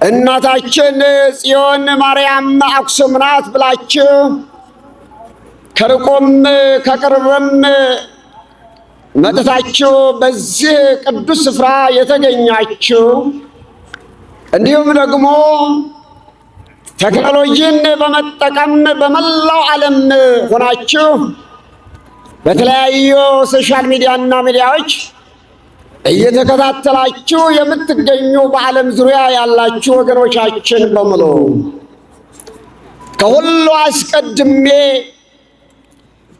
እናታችን ጽዮን ማርያም አክሱም ናት ብላችሁ ከርቆም ከቅርብም መጥታችሁ በዚህ ቅዱስ ስፍራ የተገኛችሁ እንዲሁም ደግሞ ቴክኖሎጂን በመጠቀም በመላው ዓለም ሆናችሁ በተለያዩ ሶሻል ሚዲያና ሚዲያዎች እየተከታተላችሁ የምትገኙ በዓለም ዙሪያ ያላችሁ ወገኖቻችን በሙሉ ከሁሉ አስቀድሜ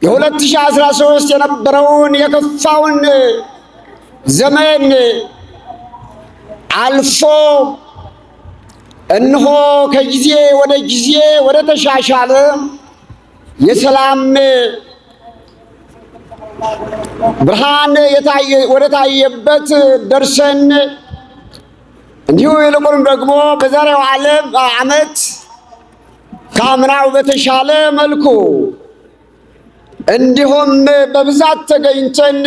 የ2013 የነበረውን የከፋውን ዘመን አልፎ እነሆ ከጊዜ ወደ ጊዜ ወደ ተሻሻለ የሰላም ብርሃን ወደ ታየበት ደርሰን እንዲሁ ይልቁንም ደግሞ በዛሬው ዓመት ከአምናው በተሻለ መልኩ እንዲሁም በብዛት ተገኝተን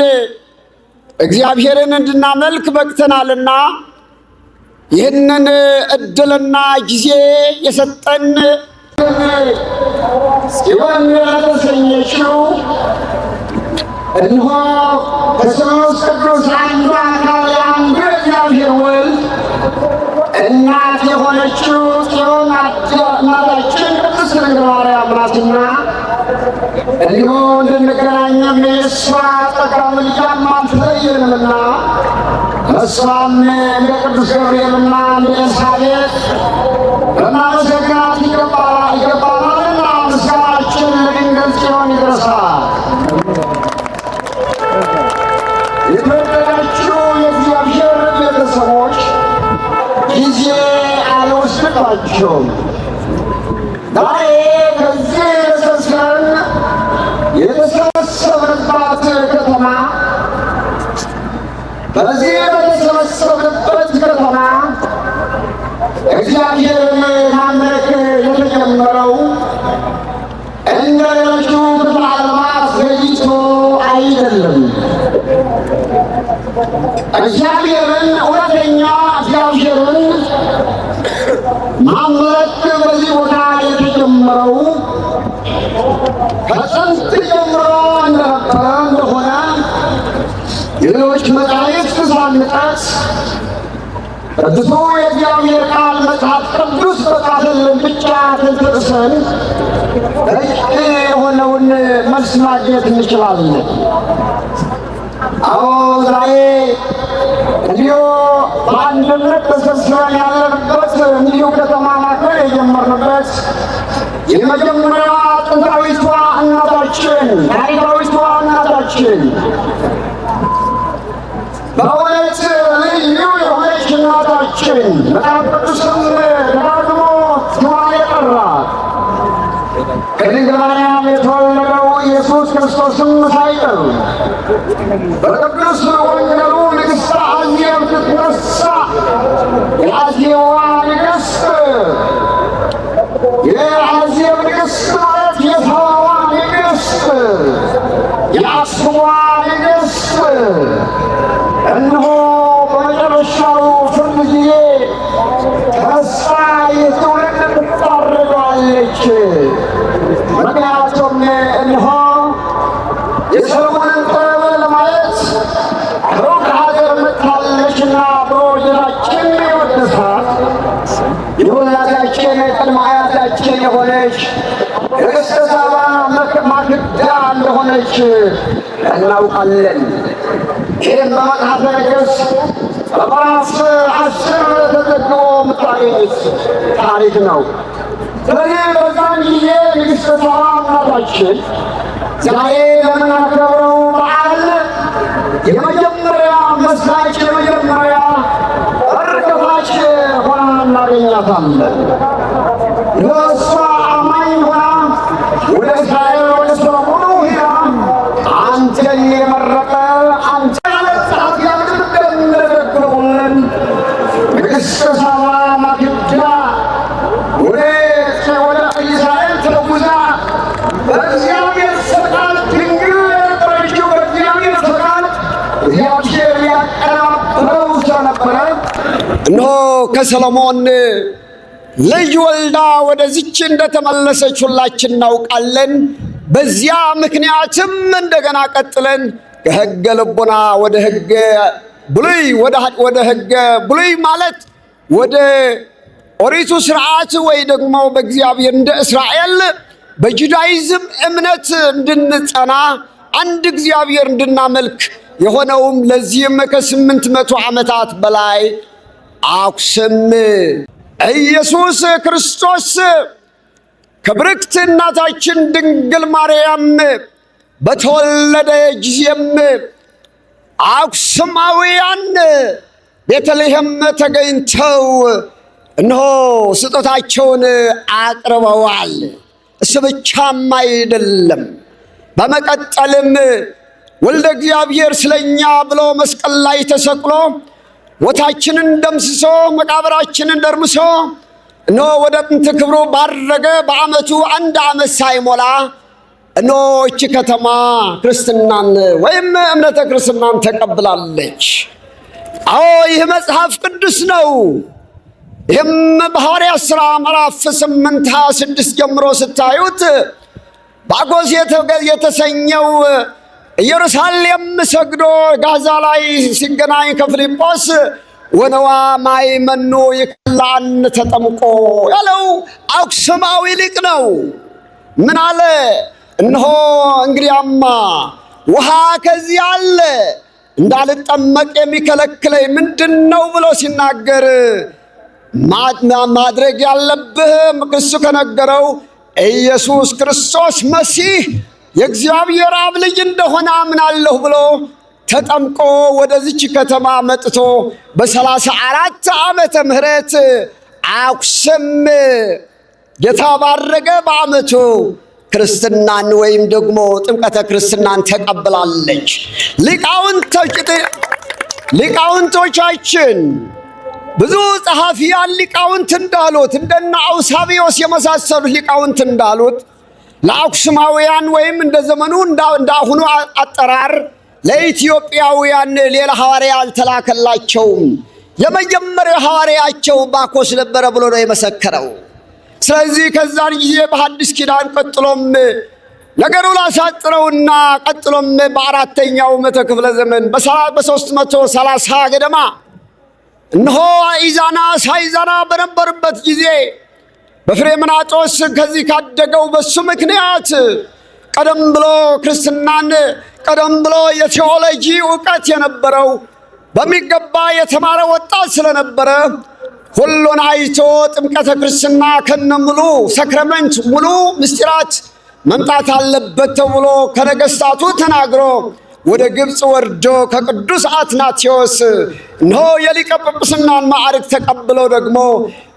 እግዚአብሔርን እንድናመልክ በቅተናልና ይህንን እድልና ጊዜ የሰጠን ጽዮን ለተሰኘችው እነሆ ከሦስት ቅዱስ አንዱ አካል አንዱ እግዚአብሔር ወልድ እናት የሆነችው ጽዮን እናታችን ቅድስት ድንግል ማርያም ናትና እንዲሁ እንድንገናኝም የእሷ ጸጋ ምልጃም አትለየንምና እሷም እንደ ቅዱስ ገብርኤልና እንደ ኤልሳቤጥ ልናመሰግናት ይገባናልና ምስጋናችን ለድንግል ጽዮን ይድረሳል። የተወደዳችሁ የእግዚአብሔር ቤተሰቦች ጊዜ አልወስድባችሁም። ዛሬ ከዚህ ተሰብስበን የተሰበሰብንባት ከተማ በዚህ በተሰበሰብንበት ከተማ እግዚአብሔርን ማምለክ የተጀመረው እንደ ሌሎቹ ክፍለ ዓለማት ዘግይቶ አይደለም። እግዚአብሔርን እውነተኛ እግዚአብሔርን ማምለክ በዚህ ቦታ የተጀመረው ከጥንት ጀምሮ እንደነበረ እንደሆነ የሌሎች መጻሕፍት ሳንጠቅስ ቅዱሱ የእግዚአብሔር ቃል መጽሐፍ ቅዱስ በቃልን ብቻ ተንተርሰን በቂ የሆነውን መልስ ማግኘት እንችላለን። አዎ ዛሬ እንዲሁ በአንድነት ተሰብስበን ያለንበት እንዲሁ ከተማ ማክበር የጀመርንበት የመጀመሪያዋ ጥንታዊቷ እናታችን ታሪካዊቷ እናታችን በእውነት ልዩ የሆነች እናታችን መጽሐፍ ቅዱስም ደጋግሞ ስሟን የጠራት ከድንግል ማርያም የተወለደው ኢየሱስ ክርስቶስም ሳይቀር በቅዱስ ወንጌሉ ንግሥተ አዜብ ስትነሳ የአዜብዋ ንግሥት የአዜብ ንግሥት ማለት የሳባዋ ንግሥት የአክሱሟ ንግሥት እነሆ በመጨረሻው ፍርድ ጊዜ ተነሳ የትውልድ ትታረጋለች። ምክንያቱም እነሆ የሰሎሞንን ጥበብ ለማየት ሩቅ ሀገር መጥታለችና በወጀራችን የወደሳት የወላጃችን ቅድመ አያታችን የሆነች ንግሥተ ሳባ ማክዳ እንደሆነች እናውቃለን። ይህም በመጽሐፈ ነገሥት በምዕራፍ 10 ተዘግቦ የምታገኙት ታሪክ ነው። ስለዚህ በዛን ጊዜ ንግሥተ ሳባ እናታችን ዛሬ የምናከብረው በዓል የመጀመሪያ መስራች የመጀመሪያ እርግፋች ሆና እናገኛታለን። ለእሷ አማኝ ሆና ወደ እስራኤል ወደ ሰሎሞን ሄዳ አንተን የመረጠ አንተ ያለጻት ያምድር እንደዘግቡልን ንግሥተ ሳባ ማክዳ ወደ እስራኤል ተጉዛ በእግዚአብሔር ፈቃድ ድንግል የነበረችው በእግዚአብሔር ፈቃድ እግዚአብሔር ያቀናበረው ስለነበረ እነሆ ከሰሎሞን ልጅ ወልዳ ወደዚች እንደተመለሰች ሁላችን እናውቃለን። በዚያ ምክንያትም እንደገና ቀጥለን ከሕገ ልቦና ወደ ሕገ ብሉይ ወደ ሕገ ብሉይ ማለት ወደ ኦሪቱ ስርዓት ወይ ደግሞ በእግዚአብሔር እንደ እስራኤል በጁዳይዝም እምነት እንድንጸና አንድ እግዚአብሔር እንድናመልክ የሆነውም ለዚህም ከ800 ዓመታት በላይ አክሱም ኢየሱስ ክርስቶስ ከብርክት እናታችን ድንግል ማርያም በተወለደ ጊዜም አክሱማውያን ቤተልሔም ተገኝተው እነሆ ስጦታቸውን አቅርበዋል። እሱ ብቻም አይደለም፣ በመቀጠልም ወልደ እግዚአብሔር ስለኛ ብሎ መስቀል ላይ ተሰቅሎ ሞታችንን ደምስሶ መቃብራችንን ደርምሶ እነሆ ወደ ጥንት ክብሩ ባረገ በዓመቱ 1 ዓመት ሳይሞላ እነሆ እቺ ከተማ ክርስትናን ወይም እምነተ ክርስትናን ተቀብላለች። አዎ ይህ መጽሐፍ ቅዱስ ነው። ይህም በሐዋርያት ሥራ ምዕራፍ 8:26 ጀምሮ ስታዩት ባጎስ የተሰኘው ኢየሩሳሌም ሰግዶ ጋዛ ላይ ሲገናኝ ከፊልጶስ ወነዋ ማይ መኑ ይከላን ተጠምቆ ያለው አክሱማዊ ሊቅ ነው። ምን አለ? እነሆ እንግዲያማ ውሃ ከዚህ አለ እንዳልጠመቅ የሚከለክለኝ ምንድን ነው ብሎ ሲናገር ማድረግ ያለብህ እሱ ከነገረው ኢየሱስ ክርስቶስ መሲህ የእግዚአብሔር አብ ልጅ እንደሆነ አምናለሁ ብሎ ተጠምቆ ወደዚች ከተማ መጥቶ በ34 ዓመተ ምህረት አክሱም ጌታ ባረገ በዓመቱ ክርስትናን ወይም ደግሞ ጥምቀተ ክርስትናን ተቀብላለች። ሊቃውንቶቻችን ብዙ ጸሐፊያን ሊቃውንት እንዳሉት እንደነ አውሳቢዮስ የመሳሰሉ ሊቃውንት እንዳሉት ለአክሱማውያን ወይም እንደ ዘመኑ እንዳሁኑ አጠራር ለኢትዮጵያውያን ሌላ ሐዋርያ አልተላከላቸውም። የመጀመሪያው ሐዋርያቸው ባኮስ ነበረ ብሎ ነው የመሰከረው። ስለዚህ ከዛን ጊዜ በሐዲስ ኪዳን ቀጥሎም ነገሩ ላሳጥረውና ቀጥሎም በ4ኛው መቶ ክፍለ ዘመን በ330 ገደማ እነሆ ኢዛና ሳይዛና በነበርበት ጊዜ በፍሬምናጦስ ከዚህ ካደገው በሱ ምክንያት ቀደም ብሎ ክርስትናን ቀደም ብሎ የቴዎሎጂ ዕውቀት የነበረው በሚገባ የተማረ ወጣት ስለነበረ ሁሉን አይቶ ጥምቀተ ክርስትና ከነሙሉ ሰክረመንት ሙሉ ምስጢራት መምጣት አለበት ተብሎ ከነገሥታቱ ተናግሮ ወደ ግብፅ ወርዶ ከቅዱስ አትናቴዎስ እነሆ የሊቀ ጵጵስናን ማዕረግ ተቀብሎ ደግሞ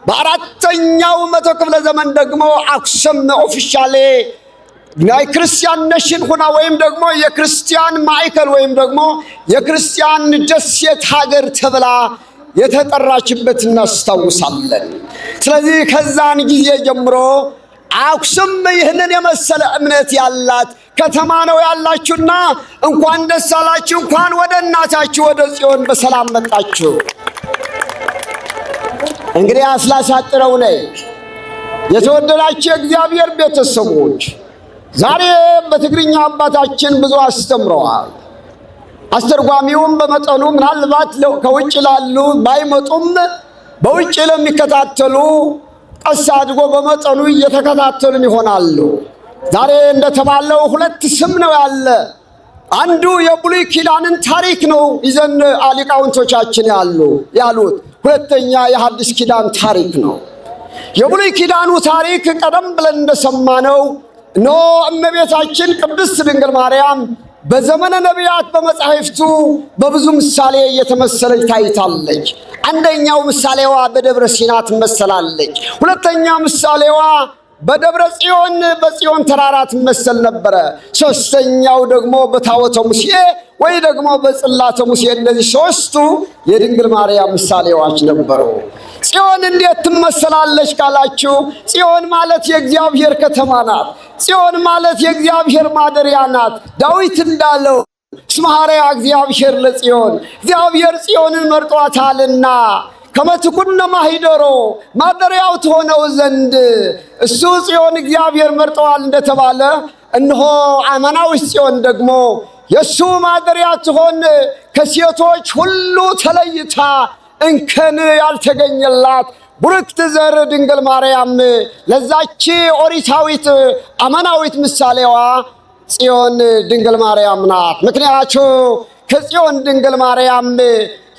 በ4ኛው መቶ ክፍለ ዘመን ደግሞ አክሱም ኦፊሻሌ የክርስቲያን ነሽን ሆና ወይም ደግሞ የክርስቲያን ማዕከል ወይም ደግሞ የክርስቲያን ደሴት ሀገር ተብላ የተጠራችበት እናስታውሳለን። ስለዚህ ከዛን ጊዜ ጀምሮ አክሱም ይህንን የመሰለ እምነት ያላት ከተማ ነው ያላችሁና እንኳን ደስ አላችሁ፣ እንኳን ወደ እናታችሁ ወደ ጽዮን በሰላም መጣችሁ። እንግዲህ አስላሳጥረው ነይ የተወደዳችሁ የእግዚአብሔር ቤተሰቦች ዛሬ በትግርኛ አባታችን ብዙ አስተምረዋል። አስተርጓሚውም በመጠኑ ምናልባት ከውጭ ላሉ ባይመጡም በውጭ ለሚከታተሉ ቀስ አድርጎ በመጠኑ እየተከታተሉን ይሆናሉ። ዛሬ እንደተባለው 2 ስም ነው ያለ። አንዱ የብሉይ ኪዳንን ታሪክ ነው ይዘን ሊቃውንቶቻችን ያሉት። ሁለተኛ የሐዲስ ኪዳን ታሪክ ነው። የብሉይ ኪዳኑ ታሪክ ቀደም ብለን እንደሰማነው እነሆ እመቤታችን ቅድስት ድንግል ማርያም በዘመነ ነቢያት በመጻሕፍቱ በብዙ ምሳሌ እየተመሰለች ታይታለች። አንደኛው ምሳሌዋ በደብረ ሲና ትመሰላለች። ሁለተኛ ምሳሌዋ በደብረ ጽዮን በጽዮን ተራራ ትመሰል ነበረ። ሶስተኛው ደግሞ በታቦተ ሙሴ ወይ ደግሞ በጽላተ ሙሴ። እነዚህ 3ቱ የድንግል ማርያም ምሳሌዎች ነበሩ። ጽዮን እንዴት ትመሰላለች ካላችሁ፣ ጽዮን ማለት የእግዚአብሔር ከተማ ናት። ጽዮን ማለት የእግዚአብሔር ማደሪያ ናት። ዳዊት እንዳለው እስመ ሐረያ እግዚአብሔር ለጽዮን፣ እግዚአብሔር ጽዮንን መርጧታልና ከመትኩነ ማሂደሮ ማደሪያው ትሆነው ዘንድ እሱ ጽዮን እግዚአብሔር መርጠዋል እንደተባለ እነሆ አማናዊት ጽዮን ደግሞ የሱ ማደሪያ ትሆን ከሴቶች ሁሉ ተለይታ እንከን ያልተገኘላት ብርክት ዘር ድንግል ማርያም ለዛች ኦሪታዊት አማናዊት ምሳሌዋ ጽዮን ድንግል ማርያም ናት። ምክንያቱም ከጽዮን ድንግል ማርያም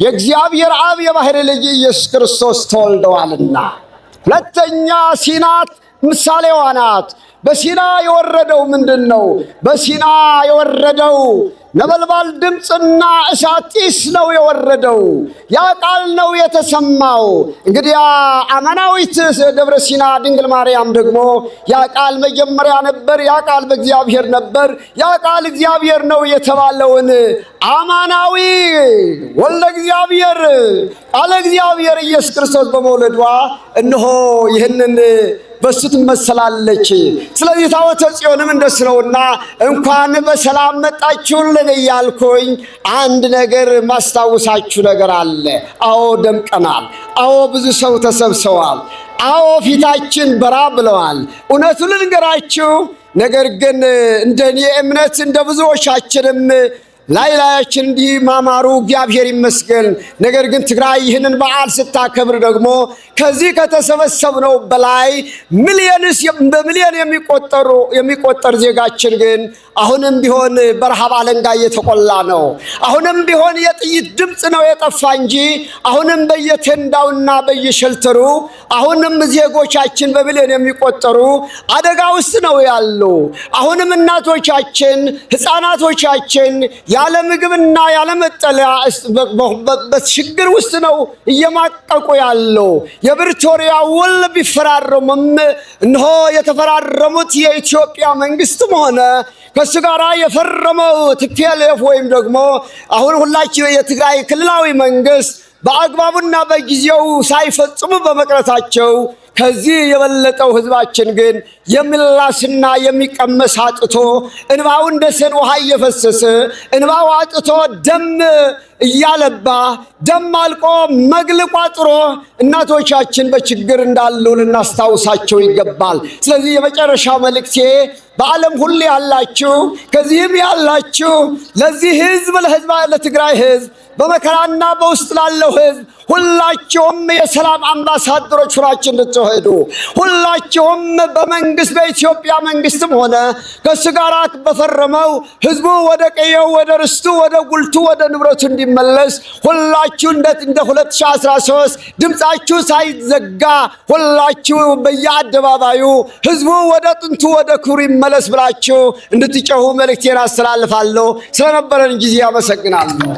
የእግዚአብሔር አብ የባሕርይ ልጅ ኢየሱስ ክርስቶስ ተወልደዋልና። ሁለተኛ ሲናት ምሳሌዋ ናት። በሲና የወረደው ምንድነው? በሲና የወረደው ነበልባል ድምፅና እሳት ጢስ ነው የወረደው። ያ ቃል ነው የተሰማው። እንግዲህ አማናዊት ደብረ ሲና ድንግል ማርያም ደግሞ ያ ቃል መጀመሪያ ነበር፣ ያ ቃል በእግዚአብሔር ነበር፣ ያ ቃል እግዚአብሔር ነው የተባለውን አማናዊ ወልደ እግዚአብሔር ቃለ እግዚአብሔር ኢየሱስ ክርስቶስ በመውለዷ እነሆ ይህንን በሱ ትመሰላለች። ስለዚህ ታቦተ ጽዮንም እንደስነውና እንኳን በሰላም መጣችሁልን እያልኩኝ አንድ ነገር ማስታወሳችሁ ነገር አለ። አዎ ደምቀናል። አዎ ብዙ ሰው ተሰብስበዋል። አዎ ፊታችን በራ ብለዋል። እውነቱን ልንገራችሁ፣ ነገር ግን እንደኔ እምነት እንደ ብዙዎቻችንም ላያችን እንዲህ ማማሩ እግዚአብሔር ይመስገን። ነገር ግን ትግራይ ይህንን በዓል ስታከብር ደግሞ ከዚህ ከተሰበሰብነው በላይ በሚሊዮን የሚቆጠር ዜጋችን ግን አሁንም ቢሆን በረሃብ አለንጋ እየተቆላ ነው። አሁንም ቢሆን የጥይት ድምፅ ነው የጠፋ እንጂ አሁንም በየተንዳውና በየሸልተሩ አሁንም ዜጎቻችን በሚሊዮን የሚቆጠሩ አደጋ ውስጥ ነው ያሉ። አሁንም እናቶቻችን፣ ሕፃናቶቻችን ያለ ምግብና ያለ መጠለያ በችግር ውስጥ ነው እየማቀቁ ያለው። የፕሪቶሪያ ውል ቢፈራረሙም እነሆ የተፈራረሙት የኢትዮጵያ መንግስትም ሆነ ከሱ ጋር የፈረመው TPLF ወይም ደግሞ አሁን ሁላችሁ የትግራይ ክልላዊ መንግስት በአግባቡና በጊዜው ሳይፈጽሙ በመቅረታቸው ከዚህ የበለጠው ህዝባችን ግን የሚላስና የሚቀመስ አጥቶ እንባው እንደ ሰን ውሃ እየፈሰሰ እንባው አጥቶ ደም እያለባ ደም አልቆ መግል ቋጥሮ እናቶቻችን በችግር እንዳሉ ልናስታውሳቸው ይገባል። ስለዚህ የመጨረሻው መልእክቴ በዓለም ሁሉ ያላችሁ ከዚህም ያላችሁ ለዚህ ህዝብ ለትግራይ ህዝብ በመከራና በውስጥ ላለው ህዝብ ሁላችሁም የሰላም አምባሳደሮች ሆናችሁ እንድትሄዱ ሁላችሁም በመንግስት በኢትዮጵያ መንግስትም ሆነ ከሱ ጋር በፈረመው ህዝቡ ወደ ቀየው ወደ ርስቱ ወደ ጉልቱ ወደ ንብረቱ እንዲመለስ ሁላችሁ እንደ 2013 ድምጻችሁ ሳይዘጋ ሁላችሁ በየአደባባዩ ህዝቡ ወደ ጥንቱ ወደ ክብሩ ይመለስ ብላችሁ እንድትጨሁ መልእክቴን አስተላልፋለሁ። ስለነበረን ጊዜ አመሰግናለሁ።